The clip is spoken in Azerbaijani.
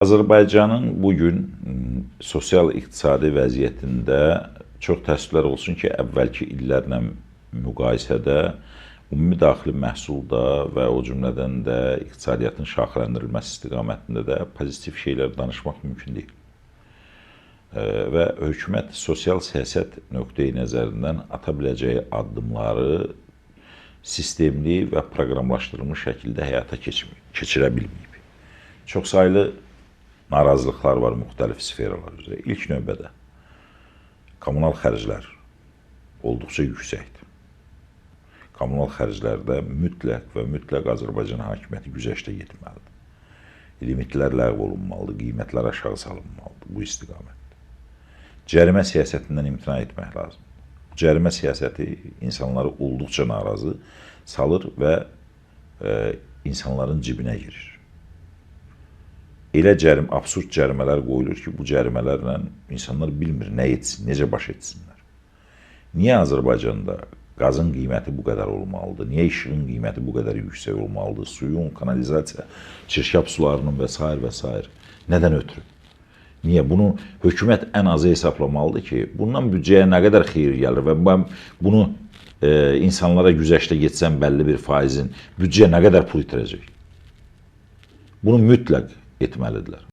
Azərbaycanın bugün sosial-iqtisadi vəziyyətində çox təəssüflər olsun ki, əvvəlki illərlə müqayisədə ümumi daxili məhsulda və o cümlədən də iqtisadiyyatın şaxələndirilməsi istiqamətində də pozitiv şeylər danışmaq mümkün deyil. Və hökumət sosial siyasət nöqteyi nəzərindən ata biləcəyi addımları sistemli və proqramlaşdırılmış şəkildə həyata keçirə bilməyib. Çoxsaylı narazılıqlar var müxtəlif sferalar üzrə. İlk növbədə kommunal xərclər olduqca yüksəkdir. Kommunal xərclərdə mütləq Azərbaycan hakimiyyəti güzəştə getməlidir. Limitlər ləğv olunmalıdır, qiymətlər aşağı salınmalıdır bu istiqamətdə. Cərimə siyasətindən imtina etmək lazımdır. Cərimə siyasəti insanları olduqca narazı salır və insanların cibinə girir. Elə absurd cərimələr qoyulur ki, bu cərimələrlə insanlar bilmir nə etsin, necə baş etsinlər. Niyə Azərbaycanda qazın qiyməti bu qədər olmalıdır? Niyə işığın qiyməti bu qədər yüksək olmalıdır? Suyun, kanalizasiya, çirkab sularının və s. Nədən ötürü? Niyə? Bunu hökumət ən azı hesablamalıdır ki, bundan büdcəyə nə qədər xeyir gəlir və bunu insanlara güzəştə getsən bəlli bir faizin büdcəyə nə qədər pul itirəcək? Bunu mütləq etməlidirlər.